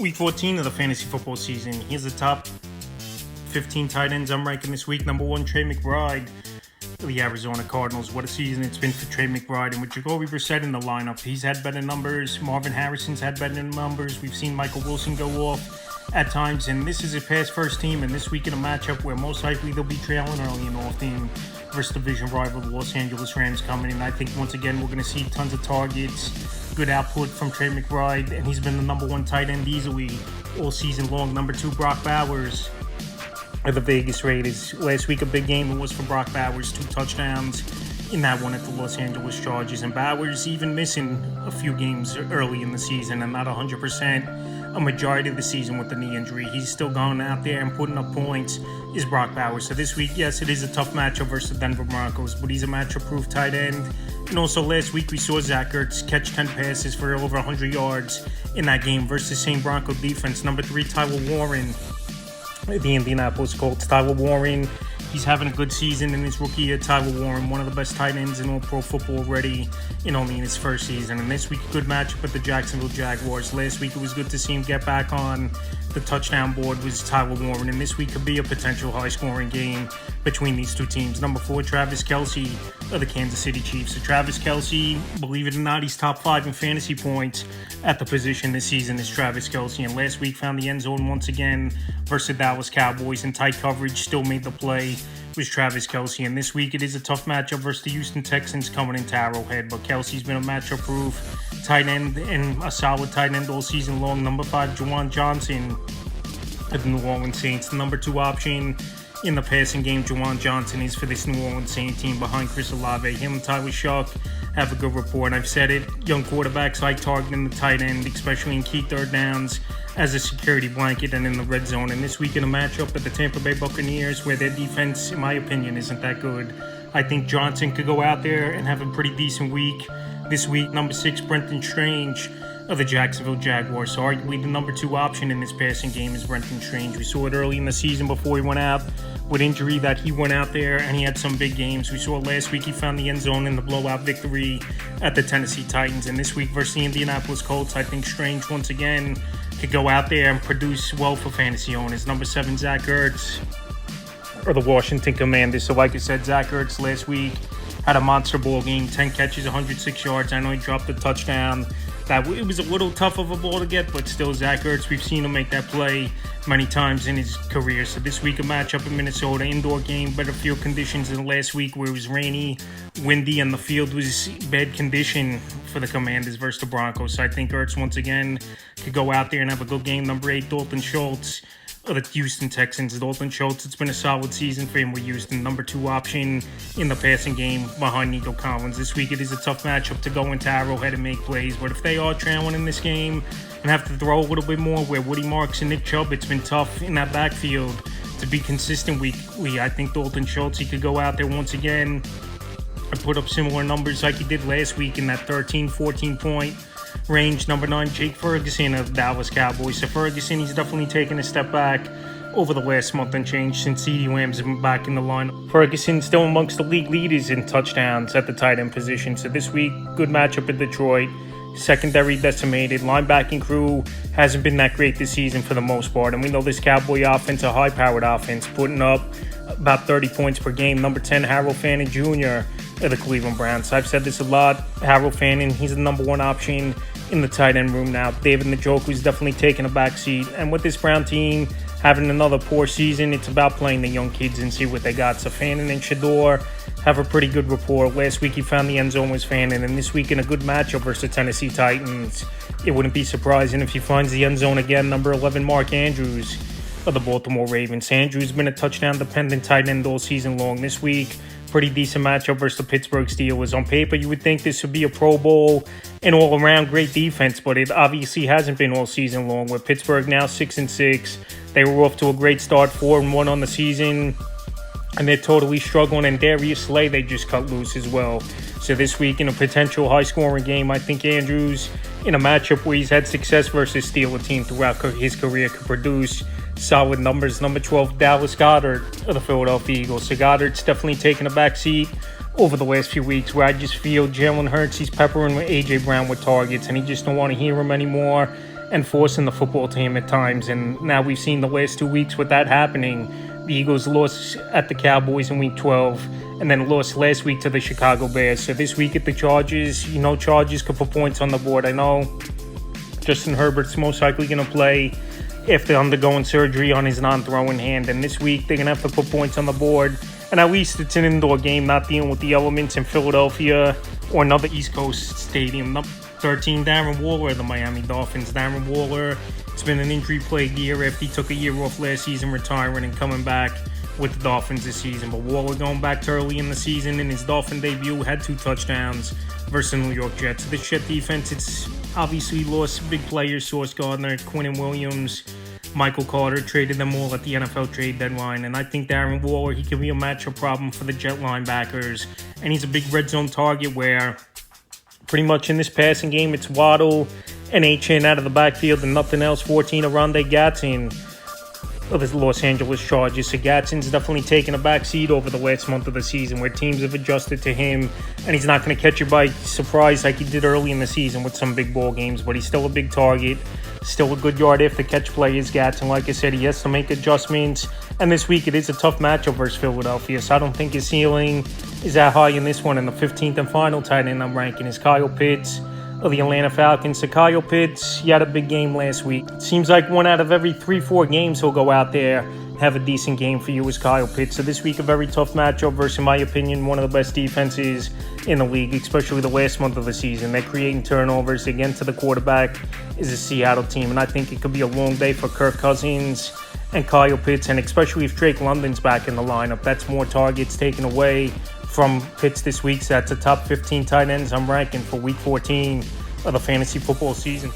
Week 14 of the fantasy football season. Here's the top 15 tight ends I'm ranking this week. Number 1, Trey McBride, the Arizona Cardinals. What a season it's been for Trey McBride. And with Jacoby Brissett in the lineup, he's had better numbers. Marvin Harrison's had better numbers. We've seen Michael Wilson go off at times. And this is a pass-first team. And this week in a matchup where most likely they'll be trailing early in the off-team versus division rival, the Los Angeles Rams, coming in. I think once again we're going to see tons of targets, good output from Trey McBride, and he's been the number 1 tight end easily all season long. Number 2, Brock Bowers of the Vegas Raiders. Last week a big game it was for Brock Bowers, 2 touchdowns in that one at the Los Angeles Chargers. And Bowers even missing a few games early in the season and not 100% a majority of the season with the knee injury. He's still going out there and putting up points, is Brock Bowers. So this week, yes, it is a tough matchup versus the Denver Broncos, but he's a matchup-proof tight end. And also last week we saw Zach Ertz catch 10 passes for over 100 yards in that game versus the same Bronco defense. Number 3, Tyler Warren, the Indianapolis Colts. Tyler Warren, he's having a good season in his rookie year. Tyler Warren, one of the best tight ends in all pro football already, in only in his first season. And this week, a good matchup with the Jacksonville Jaguars. Last week, it was good to see him get back on the touchdown board was Tyler Warren. And this week could be a potential high-scoring game between these two teams. Number 4, Travis Kelce of the Kansas City Chiefs. So Travis Kelce, believe it or not, he's top 5 in fantasy points at the position this season is Travis Kelce. And last week found the end zone once again versus the Dallas Cowboys in tight coverage, still made the play, was Travis Kelce. And this week it is a tough matchup versus the Houston Texans coming into Arrowhead. But Kelce's been a matchup-proof tight end and a solid tight end all season long. Number 5, Juwan Johnson of the New Orleans Saints. The number 2 option in the passing game, Juwan Johnson, is for this New Orleans Saints team behind Chris Olave. Him and Tyler Shuck have a good rapport. I've said it, young quarterbacks like targeting the tight end, especially in key third downs, as a security blanket and in the red zone. And this week in a matchup with the Tampa Bay Buccaneers, where their defense, in my opinion, isn't that good, I think Johnson could go out there and have a pretty decent week this week. Number 6, Brenton Strange of the Jacksonville Jaguars. So arguably the number 2 option in this passing game is Brenton Strange. We saw it early in the season before he went out with injury that he went out there and he had some big games. We saw last week he found the end zone in the blowout victory at the Tennessee Titans. And this week versus the Indianapolis Colts, I think Strange once again could go out there and produce well for fantasy owners. Number 7, Zach Ertz or the Washington Commanders. So like I said, Zach Ertz last week had a monster ball game, 10 catches, 106 yards. I know he dropped a touchdown. It was a little tough of a ball to get, but still Zach Ertz, we've seen him make that play many times in his career. So this week a matchup in Minnesota, indoor game, better field conditions than last week where it was rainy, windy, and the field was bad condition for the Commanders versus the Broncos. So I think Ertz once again could go out there and have a good game. Number 8, Dalton Schultz of the Houston Texans. Dalton Schultz, it's been a solid season for him with Houston. Number 2 option in the passing game behind Nico Collins. This week it is a tough matchup to go into Arrowhead and make plays, but if they are trailing in this game and have to throw a little bit more where Woody Marks and Nick Chubb, it's been tough in that backfield to be consistent weekly. I think Dalton Schultz, he could go out there once again and put up similar numbers like he did last week in that 13-14 point range. Number 9, Jake Ferguson of the Dallas Cowboys. So Ferguson, he's definitely taken a step back over the last month and change since CeeDee Lamb's been back in the lineup. Ferguson still amongst the league leaders in touchdowns at the tight end position. So this week, good matchup in Detroit. Secondary decimated. Linebacking crew hasn't been that great this season for the most part. And we know this Cowboy offense, a high-powered offense, putting up about 30 points per game. Number 10, Harold Fannin Jr. of the Cleveland Browns. I've said this a lot. Harold Fannin, he's the number 1 option in the tight end room now. David Njoku's definitely taking a back seat. And with this Brown team having another poor season, it's about playing the young kids and see what they got. So Fannin and Shador have a pretty good rapport. Last week he found the end zone was Fannin, and this week in a good matchup versus the Tennessee Titans, it wouldn't be surprising if he finds the end zone again. Number 11, Mark Andrews of the Baltimore Ravens. Andrews been a touchdown-dependent tight end all season long. This week, pretty decent matchup versus the Pittsburgh Steelers. On paper, you would think this would be a Pro Bowl and all-around great defense, but it obviously hasn't been all season long. With Pittsburgh now 6-6, they were off to a great start, 4-1 on the season, and they're totally struggling. And Darius Slay, they just cut loose as well. So this week in a potential high-scoring game, I think Andrews, in a matchup where he's had success versus Steelers team throughout his career, could produce solid numbers. Number 12, Dallas Goedert of the Philadelphia Eagles. So Goedert's definitely taken a back seat over the last few weeks, where I just feel Jalen Hurts, he's peppering with A.J. Brown with targets, and he just don't want to hear him anymore. and forcing the football team at times. And now we've seen the last 2 weeks with that happening. The Eagles lost at the Cowboys in Week 12 and then lost last week to the Chicago Bears. So this week at the Chargers, Chargers could put points on the board. I know Justin Herbert's most likely going to play after undergoing surgery on his non-throwing hand. And this week, they're going to have to put points on the board. And at least it's an indoor game, not dealing with the elements in Philadelphia or another East Coast stadium. Number 13, Darren Waller, the Miami Dolphins. Darren Waller, it's been an injury-plagued year after he took a year off last season, retiring and coming back with the Dolphins this season. But Waller going back to early in the season in his Dolphin debut had 2 touchdowns versus the New York Jets. So this Jet defense, it's obviously lost big players, Sauce Gardner, Quinnen Williams, Michael Carter, traded them all at the NFL trade deadline. And I think Darren Waller, he can be a matchup problem for the Jet linebackers. And he's a big red zone target where pretty much in this passing game, it's Waddle and Achane out of the backfield and nothing else. 14, Oronde Gadsden of the Los Angeles Chargers. So Gadsden's definitely taken a back seat over the last month of the season where teams have adjusted to him, and he's not going to catch you by surprise like he did early in the season with some big ball games, but he's still a big target, still a good yard after catch play is Gadsden. Like I said, he has to make adjustments, and this week it is a tough matchup versus Philadelphia, so I don't think his ceiling is that high in this one. And the 15th and final tight end I'm ranking is Kyle Pitts of the Atlanta Falcons. So Kyle Pitts, he had a big game last week. It seems like 1 out of every 3-4 games he'll go out there, have a decent game for you, is Kyle Pitts. So this week a very tough matchup versus, in my opinion, one of the best defenses in the league, especially the last month of the season. They're creating turnovers. Again, to the quarterback is a Seattle team, and I think it could be a long day for Kirk Cousins and Kyle Pitts, and especially if Drake London's back in the lineup. That's more targets taken away from Pitts this week. So that's the top 15 tight ends I'm ranking for Week 14 of the fantasy football season.